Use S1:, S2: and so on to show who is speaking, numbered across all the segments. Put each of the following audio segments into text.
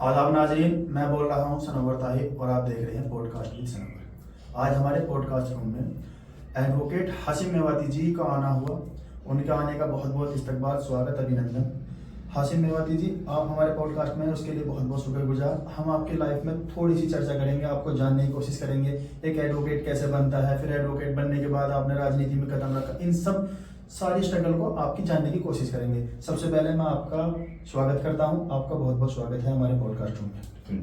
S1: आदाब नाज़रीन, मैं बोल रहा हूँ सनोवर ताहिर और आप देख रहे हैं पॉडकास्ट विद सनोवर। आज हमारे पॉडकास्ट रूम में एडवोकेट हाशिम मेवाती जी का आना हुआ। उनके आने का बहुत बहुत इस्तकबाल, स्वागत, अभिनंदन। हाशिम मेवाती जी, आप हमारे पॉडकास्ट में उसके लिए बहुत बहुत शुक्रगुजार। हम आपके लाइफ में थोड़ी सी चर्चा करेंगे, आपको जानने की कोशिश करेंगे एक एडवोकेट कैसे बनता है, फिर एडवोकेट बनने के बाद आपने राजनीति में कदम रखा, इन सब सारी स्ट्रगल को आपकी जानने की कोशिश करेंगे। सबसे पहले मैं आपका स्वागत करता हूं, आपका बहुत बहुत स्वागत है हमारे पॉडकास्ट रूम में।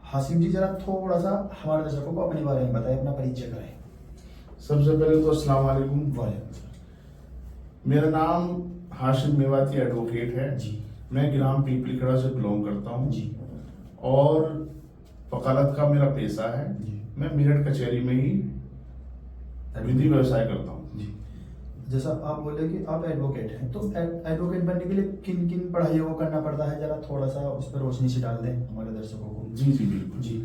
S1: हाशिम जी, जरा थोड़ा सा हमारे दर्शकों को अपने बारे में बताएं, अपना परिचय कराएं।
S2: सबसे पहले तो अस्सलाम वालेकुम। मेरा नाम हाशिम मेवाती एडवोकेट है
S1: जी।
S2: मैं ग्राम पीपलीखड़ा से बिलोंग करता हूँ
S1: जी।
S2: और वकालत का मेरा पेशा है
S1: जी।
S2: मैं मेरठ कचहरी में ही विधि व्यवसाय करता हूँ
S1: जी। जैसा आप बोले कि आप एडवोकेट हैं, तो एडवोकेट बनने के लिए किन किन पढ़ाइयों को करना पड़ता है, जरा थोड़ा सा उस पर रोशनी से डाल दें हमारे दर्शकों को।
S2: जी जी बिल्कुल
S1: जी।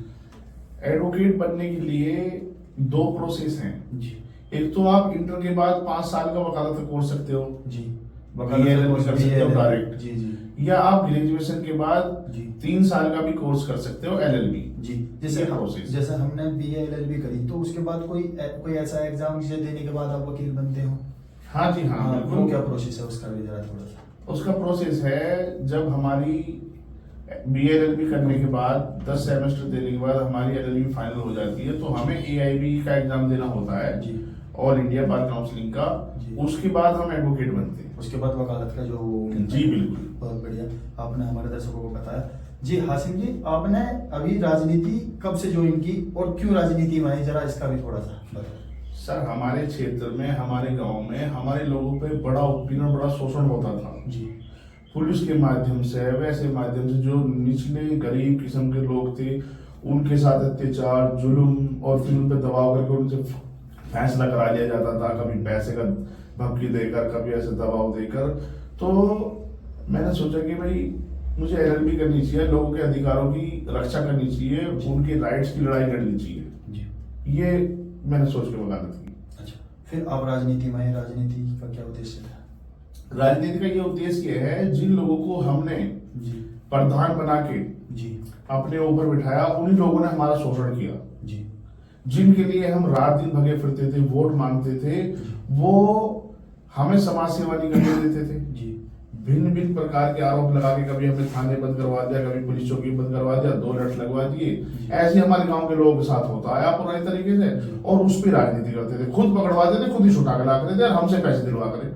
S2: एडवोकेट बनने के लिए दो प्रोसेस हैं।
S1: जी।
S2: एक तो आप इंटर के बाद 5 साल का वकालत का कोर्स सकते हो।
S1: जी।
S2: BA कर सकते हो डायरेक्ट।
S1: जी। जी।
S2: या आप ग्रेजुएशन के बाद
S1: जी
S2: 3 साल का भी कोर्स कर सकते हो LLB।
S1: जी। जैसे
S2: ये प्रोसेस।
S1: जैसे हमने BA LLB करी, तो उसके बाद कोई ऐसा एग्जाम जिसे देने के बाद आप वकील बनते हो?
S2: हाँ जी हाँ
S1: वो
S2: बिल्कुल।
S1: क्या प्रोसेस है उसका भी जरा थोड़ा सा।
S2: उसका प्रोसेस है, जब हमारी BA LLB करने के बाद 10 सेमेस्टर देने के बाद हमारी LLB फाइनल हो जाती है, तो हमें AIB का एग्जाम देना होता है
S1: जी।
S2: ऑल इंडिया बार काउंसिलिंग का।
S1: जी।
S2: उसके बाद हम एडवोकेट बनते हैं।
S1: उसके बाद वकालत का जो
S2: जी बिल्कुल।
S1: बहुत बढ़िया, आपने हमारे दर्शकों को बताया। जी हाशिम जी, आपने अभी राजनीति कब से ज्वाइन की और क्यों राजनीति में आई, जरा इसका भी थोड़ा सा बताओ।
S2: सर, हमारे क्षेत्र में, हमारे गांव में हमारे लोगों पे बड़ा उत्पीड़न, बड़ा शोषण होता था।
S1: जी।
S2: पुलिस के माध्यम से, वैसे माध्यम से, जो निचले गरीब किस्म के लोग थे उनके साथ अत्याचार, जुल्म और फिर उन पर दबाव करके उनसे फैसला करा लिया जाता था, कभी पैसे का धमकी देकर, कभी ऐसे दबाव देकर। तो मैंने सोचा कि भाई मुझे LLB करनी चाहिए, लोगों के अधिकारों की रक्षा करनी चाहिए, उनके राइट्स की लड़ाई लड़नी चाहिए।
S1: जी।
S2: ये मैंने सोच के वकालत की।
S1: अच्छा, फिर आप राजनीति में आए, राजनीति का क्या उद्देश्य था?
S2: राजनीति का ये उद्देश्य है, जिन लोगों को हमने
S1: जी।
S2: प्रधान बना के
S1: जी।
S2: अपने ऊपर बिठाया, उन्हीं लोगों ने हमारा शोषण किया।
S1: जी।
S2: जिनके लिए हम रात दिन भगे फिरते थे, वोट मांगते थे, वो हमें समाज सेवा नहीं करने देते थे।
S1: जी।
S2: भिन्न भिन्न प्रकार के आरोप लगा के कभी हमें थाने बंद करवा दिया, कभी पुलिस चौकी बंद करवा दिया, 2 लठ लगवा दिए। ऐसे हमारे गांव के लोगों के साथ होता आया पुराने तरीके से, और उस पर राजनीति करते थे, खुद पकड़वाते थे, खुद ही छुटा के ला करते थे और हमसे पैसे दिलवा करे।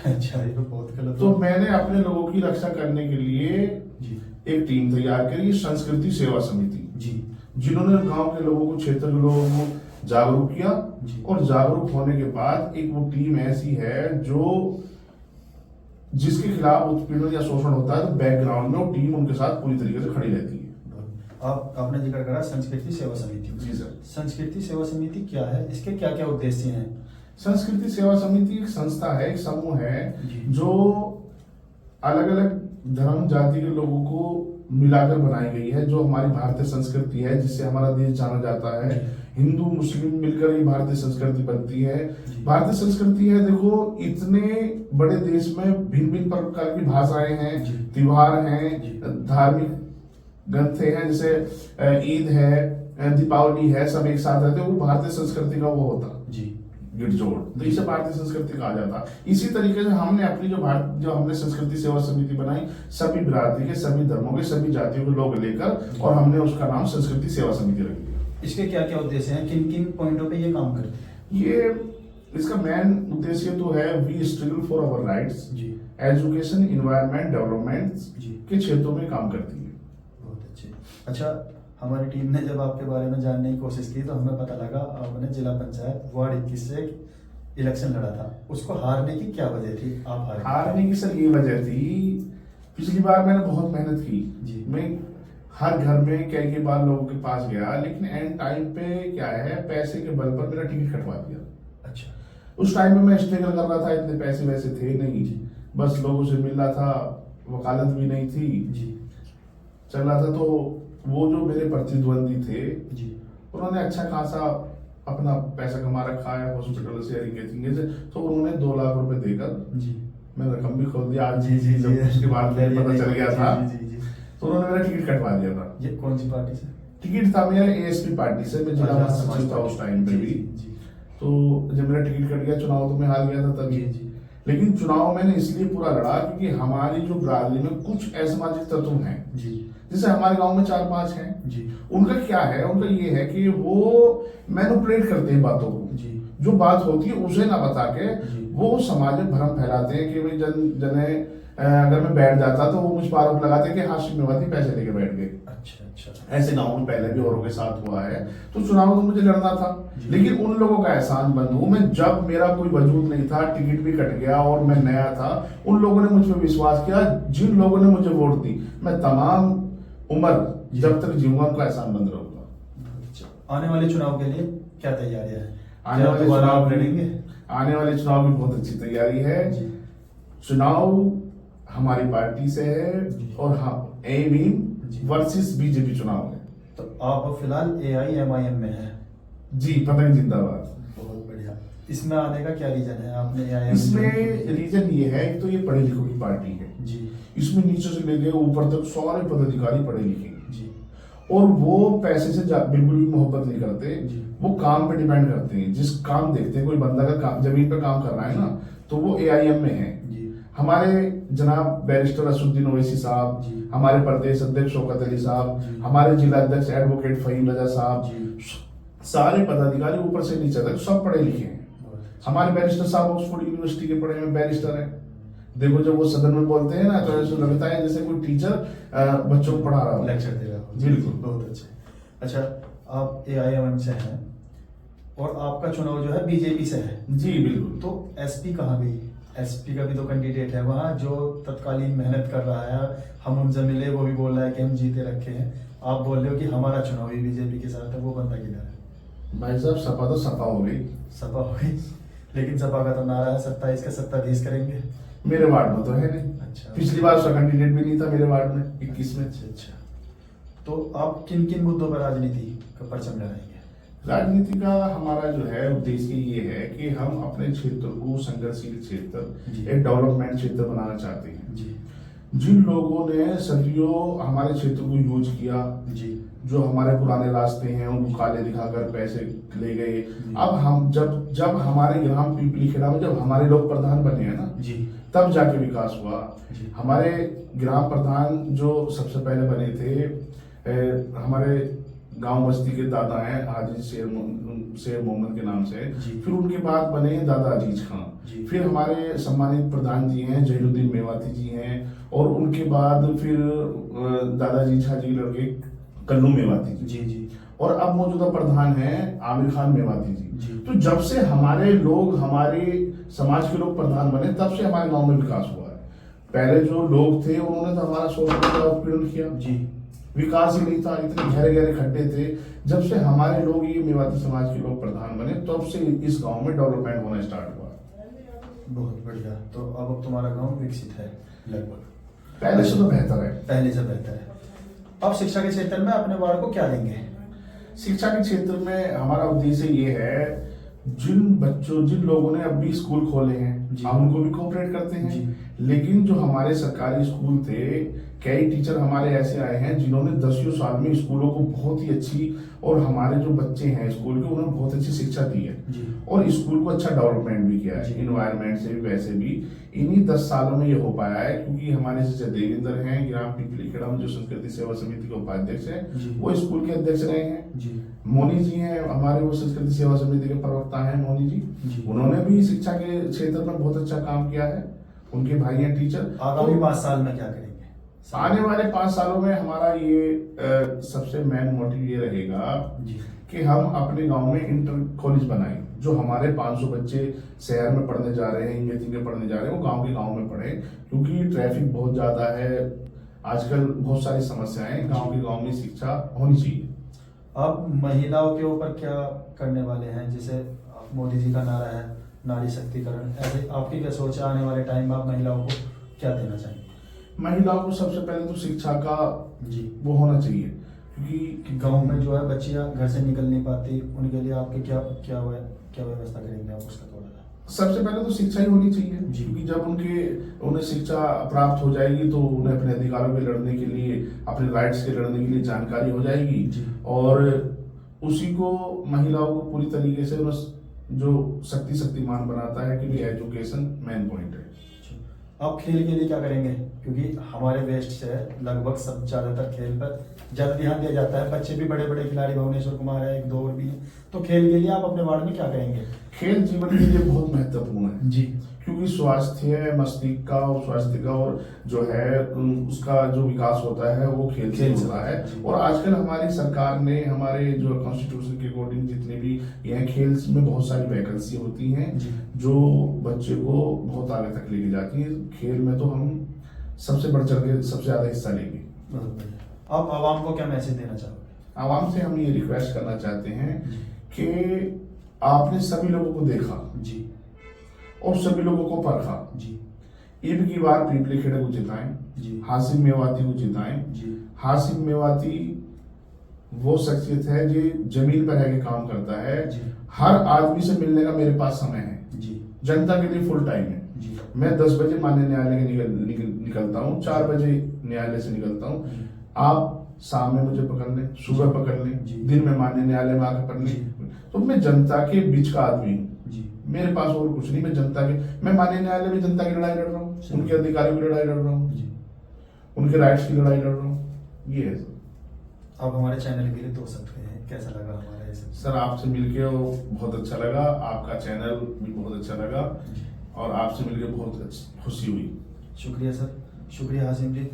S1: अच्छा, ये तो बहुत गलत।
S2: तो मैंने अपने लोगों की रक्षा करने के लिए
S1: जी।
S2: एक टीम तैयार करी, संस्कृति सेवा समिति,
S1: जी।
S2: जिन्होंने गांव के लोगों को, क्षेत्र के लोगों को जागरूक किया।
S1: जी।
S2: और जागरूक होने के बाद एक वो टीम ऐसी है जो जिसके खिलाफ उत्पीड़न या शोषण होता है, तो बैकग्राउंड में वो टीम उनके साथ पूरी तरीके से खड़ी रहती है।
S1: आपने जिक्र करा संस्कृति सेवा समिति।
S2: जी सर।
S1: संस्कृति सेवा समिति क्या है, इसके क्या क्या उद्देश्य हैं?
S2: संस्कृति सेवा समिति एक संस्था है, एक समूह है जो अलग अलग धर्म जाति के लोगों को मिलाकर बनाई गई है। जो हमारी भारतीय संस्कृति है, जिससे हमारा देश जाना जाता है, हिंदू मुस्लिम मिलकर ही भारतीय संस्कृति बनती है। भारतीय संस्कृति है, देखो इतने बड़े देश में भिन्न भिन्न प्रकार की भाषाएं हैं, त्योहार हैं, धार्मिक ग्रंथे हैं, जैसे ईद है, दीपावली है, सब एक साथ रहते हैं। वो भारतीय संस्कृति का वो होता
S1: जी
S2: गिरजोड़, तो इसे भारतीय संस्कृति कहा जाता। इसी तरीके से हमने अपनी जो हमने संस्कृति सेवा समिति बनाई, सभी बिरादरी के, सभी धर्मों के, सभी जातियों के लोग लेकर, और हमने उसका नाम संस्कृति सेवा समिति रख दिया।
S1: इसके क्या क्या उद्देश्य हैं, किन किन पॉइंटों पे ये काम करते हैं?
S2: ये इसका मेन उद्देश्य तो है, we struggle for our rights,
S1: जी।
S2: एजुकेशन, एनवायरनमेंट, डेवलपमेंट के क्षेत्रों में काम करती है।
S1: बहुत अच्छे। अच्छा, हमारी टीम ने जब आपके बारे में जानने की कोशिश की, तो हमें पता लगा आपने जिला पंचायत वार्ड 21 से इलेक्शन लड़ा था। उसको हारने की क्या वजह थी, आप
S2: हारने की सर ये वजह थी, पिछली बार मैंने बहुत मेहनत की
S1: जी।
S2: मैं हर घर में कई बार लोगों के पास गया, लेकिन एंड टाइम पे क्या है, पैसे के बल पर मेरा टिकट कटवा दिया।
S1: अच्छा।
S2: उस टाइम में मैं स्ट्रगल कर रहा था, इतने पैसे वैसे थे नहीं, बस लोगों से मिल रहा था, वकालत भी नहीं थी
S1: जी।
S2: चल रहा था। तो वो जो मेरे प्रतिद्वंदी थे
S1: जी,
S2: उन्होंने अच्छा खासा अपना पैसा कमा रखा है हॉस्पिटल से, से, तो उन्होंने 2 लाख रुपए देकर
S1: जी।
S2: मैंने रकम भी खोल दिया आज।
S1: जी जी
S2: जब उसके बाद फिर पता चल गया था,
S1: जी जी जी।
S2: तो उन्होंने मेरा टिकट टिकट कटवा दिया था।
S1: ये कौन सी पार्टी से?
S2: टिकट था मेरा एएसपी पार्टी से, मैं जिला महासचिव था उस टाइम पे भी। तो जब मेरा टिकट कट गया, चुनाव तो मैं हार गया था तभी। लेकिन चुनाव मैंने इसलिए पूरा लड़ा क्योंकि हमारी जो बिरादरी में कुछ असामाजिक तत्व हैं, जैसे हमारे गांव में 4-5 हैं, उनका क्या है, उनका ये है कि वो मैनिपुलेट करते हैं बातों को, जो बात होती है उसे ना बता के वो समाज में भ्रम फैलाते हैं कि भाई जने अगर मैं बैठ जाता तो वो मुझ पर आरोप लगाते हैं कि हाशिम मेवाती पैसे लेके बैठ गए। अच्छा। ऐसे गाँव में पहले भी औरों के साथ हुआ है। तो चुनाव में मुझे लड़ना था, लेकिन उन लोगों का एहसान बंद हूं मैं, जब मेरा कोई वजूद नहीं था, टिकट भी कट गया और मैं नया था, उन लोगों ने मुझ पर विश्वास किया, जिन लोगों ने मुझे वोट दी, मैं तमाम उम्र जब तक जीऊंगा उनका एहसान बंद रहूंगा।
S1: आने वाले चुनाव के लिए क्या तैयारियां हैं?
S2: आने वाले चुनाव
S1: लड़ेंगे?
S2: आने वाले चुनाव की बहुत अच्छी तैयारी है। चुनाव हमारी पार्टी से है और हम एम वर्सेस बीजेपी चुनाव है।
S1: तो आप फिलहाल AIMIM में हैं?
S2: जी, पतंग जिंदाबाद।
S1: बहुत बढ़िया। इसमें आने का क्या रीजन है? आपने AIMIM
S2: इसमें रीजन ये है तो ये पढ़े लिखों की पार्टी है
S1: जी।
S2: इसमें नीचे से लेके ऊपर तक सारे पदाधिकारी पढ़े लिखे
S1: जी,
S2: और वो पैसे से बिल्कुल भी मोहब्बत नहीं करते, वो काम पे डिपेंड करते हैं। जिस काम देखते हैं, कोई बंदा का काम जमीन पे काम कर रहा है ना, तो वो AIM में है। हमारे जनाब बैरिस्टर असुद्दीन ओवैसी साहब, हमारे प्रदेश अध्यक्ष शौकत अली साहब, हमारे जिला अध्यक्ष एडवोकेट फहीम रजा साहब, सारे पदाधिकारी ऊपर से नीचे तक सब पढ़े लिखे हैं। हमारे बैरिस्टर साहब ऑक्सफोर्ड यूनिवर्सिटी के पढ़े हुए बैरिस्टर हैं। देखो जब वो सदन में बोलते हैं ना तो ऐसा लगता है जैसे कोई टीचर बच्चों को पढ़ा रहा हो,
S1: लेक्चर दे रहा हो।
S2: बिल्कुल।
S1: बहुत अच्छा। आप AIMIM से हैं और आपका चुनाव जो है बीजेपी से है?
S2: जी बिल्कुल।
S1: तो SP कहाँ गई? SP का भी तो कैंडिडेट है वहाँ जो तत्कालीन मेहनत कर रहा है, हम उनसे मिले, वो भी बोल रहा है कि हम जीते रखे हैं। आप बोल रहे हो कि हमारा चुनाव ही बीजेपी के साथ है, वो बंदा किधर है?
S2: भाई साहब सपा तो सपा हो गई।
S1: सपा हो गई, लेकिन सपा का तो नारा है 27 का 27 करेंगे।
S2: मेरे वार्ड में तो है नहीं।
S1: अच्छा।
S2: पिछली बार उसका कैंडिडेट भी नहीं था मेरे वार्ड में 21 में।
S1: अच्छा। तो आप किन किन मुद्दों पर राजनीति का परचम लहराएंगे?
S2: राजनीति का हमारा जो है उद्देश्य ये है कि हम अपने क्षेत्र को संघर्षशील क्षेत्र, एक डेवलपमेंट क्षेत्र बनाना चाहते हैं। जिन लोगों ने सदियों हमारे क्षेत्र को यूज किया, जो हमारे पुराने रास्ते हैं उनको काले दिखाकर पैसे ले गए, अब हम जब हमारे ग्राम पिपली खेड़ा में जब हमारे लोग प्रधान बने हैं ना, तब जाके विकास हुआ। हमारे ग्राम प्रधान जो सबसे पहले बने थे हमारे गांव बस्ती के दादा हैं हाजी शेर मोहम्मद के नाम से, फिर उनके बाद बने दादा अजीज खान, फिर हमारे सम्मानित प्रधान जी हैं जहीरुद्दीन मेवाती जी हैं, और उनके बाद फिर दादाजी झा जी के लड़के कल्लू मेवाती जी, और अब मौजूदा प्रधान हैं आमिर खान मेवाती जी। तो जब से हमारे लोग, हमारे समाज के लोग प्रधान बने, तब से हमारे गांव में विकास हुआ है। पहले जो लोग थे उन्होंने तो हमारा 100 का उत्पीड़न किया, विकास ही नहीं था, इतने गहरे गहरे खड्डे थे। जब से हमारे लोग, ये मेवाती समाज के लोग प्रधान बने, तब से इस गांव में डेवलपमेंट होना स्टार्ट हुआ।
S1: बहुत बढ़िया। तो अब तुम्हारा गांव विकसित है लगभग?
S2: पहले से तो बेहतर है।
S1: पहले से बेहतर है। अब शिक्षा के क्षेत्र में अपने वार्ड को क्या देंगे?
S2: शिक्षा के क्षेत्र में हमारा उद्देश्य ये है, जिन लोगों ने अभी स्कूल खोले हैं हम उनको भी कोऑपरेट करते हैं, लेकिन जो हमारे सरकारी स्कूल थे, कई टीचर हमारे ऐसे आए हैं जिन्होंने 10 साल में स्कूलों को बहुत ही अच्छी, और हमारे जो बच्चे हैं स्कूल के उन्होंने बहुत अच्छी शिक्षा दी है और स्कूल को अच्छा डेवलपमेंट भी किया है, इन्वायरमेंट से भी वैसे भी। इन्हीं 10 सालों में ये हो पाया है क्योंकि हमारे जैसे देवेंद्र हैं ग्राम पिपली खेड़ा में जो संस्कृति सेवा समिति के उपाध्यक्ष है, वो स्कूल के अध्यक्ष रहे हैं। मोनी जी हैं हमारे, वो संस्कृति सेवा समिति के प्रवक्ता हैं मोनी जी, उन्होंने भी शिक्षा के क्षेत्र में बहुत अच्छा काम किया है। उनके भाई हैं टीचर।
S1: आगामी 5 साल में क्या करेंगे?
S2: आने वाले 5 सालों में हमारा ये सबसे मेन मोटिव ये रहेगा कि हम अपने गांव में इंटर कॉलेज बनाएं। जो हमारे 500 बच्चे शहर में पढ़ने जा रहे हैं, इंजीनियरिंग पढ़ने जा रहे हैं, वो गांव के गांव में पढ़े, क्योंकि ट्रैफिक बहुत ज्यादा है आजकल, बहुत सारी समस्याएं, गांव में शिक्षा होनी चाहिए।
S1: आप महिलाओं के ऊपर क्या करने वाले हैं? जैसे मोदी जी का नारा है नारी शक्तिकरण, ऐसे आपकी क्या सोच है? आने वाले टाइम में आप महिलाओं को क्या देना चाहेंगे?
S2: महिलाओं को सबसे पहले तो शिक्षा का वो होना चाहिए, क्योंकि
S1: गांव में जो है बच्चियां घर से निकल नहीं पाती, उनके लिए आपके क्या व्यवस्था करेंगे आप उसका थोड़ा?
S2: सबसे पहले तो शिक्षा ही होनी चाहिए,
S1: जी।
S2: क्योंकि जब उन्हें शिक्षा प्राप्त हो जाएगी तो उन्हें अपने अधिकारों के लड़ने के लिए, अपने राइट्स के लड़ने के लिए जानकारी हो जाएगी।
S1: जी।
S2: और उसी को महिलाओं को पूरी तरीके से बस जो शक्तिमान बनाता है कि भाई एजुकेशन मेन पॉइंट है।
S1: आप खेल के लिए क्या करेंगे, क्योंकि हमारे वेस्ट से लगभग सब ज्यादातर खेल पर ज्यादा ध्यान दिया जाता है, बच्चे भी बड़े बड़े खिलाड़ी, भुवनेश्वर कुमार है, एक दो और भी है, तो खेल के लिए आप अपने वार्ड में क्या करेंगे?
S2: खेल जीवन के लिए बहुत महत्वपूर्ण है
S1: जी।
S2: क्योंकि स्वास्थ्य मस्तिष्क का और स्वास्थ्य का और जो है उसका जो विकास होता है वो खेल से होता है। और आजकल हमारी सरकार ने हमारे जो कॉन्स्टिट्यूशन के अकॉर्डिंग जितने भी यह खेल में बहुत सारी वैकेंसी होती हैं जो बच्चे को बहुत आगे तक लेके जाती है। खेल में तो हम सबसे बढ़ चढ़ के सबसे ज्यादा हिस्सा लेंगे।
S1: आप आवाम को क्या मैसेज देना चाहोगे?
S2: आवाम से हम ये रिक्वेस्ट करना चाहते हैं कि आपने सभी लोगों को देखा
S1: जी
S2: और सभी लोगों को परखा
S1: जी।
S2: ईब की बार पीपली खेड़े को जिताएं
S1: जी।
S2: हासिम मेवाती को जिताएं
S1: जी।
S2: हासिम मेवाती वो शख्सियत है जो जमीन पर रह के काम करता है।
S1: जी।
S2: हर आदमी से मिलने का मेरे पास समय है
S1: जी।
S2: जनता के लिए फुल टाइम है।
S1: जी।
S2: मैं 10 बजे मान्य न्यायालय के निकलता हूँ, 4 बजे न्यायालय से निकलता हूँ। आप शाम में मुझे पकड़ लें, सुबह पकड़ लें, दिन में मान्य न्यायालय में आकर पकड़ लें, तो मैं जनता के बीच का आदमी हूँ। मेरे पास और कुछ नहीं, मैं मान्य न्यायालय में जनता की लड़ाई लड़ रहा हूँ, उनके अधिकारियों की लड़ाई लड़ रहा हूँ, उनके राइट्स की लड़ाई लड़ रहा हूँ। ये है सर।
S1: आप हमारे चैनल के लिए 2 शब्द हैं, कैसा लगा हमारा ये सब?
S2: सर आपसे मिलके बहुत अच्छा लगा, आपका चैनल भी बहुत अच्छा लगा और आपसे मिलके बहुत खुशी हुई।
S1: शुक्रिया सर, शुक्रिया हासिम जी।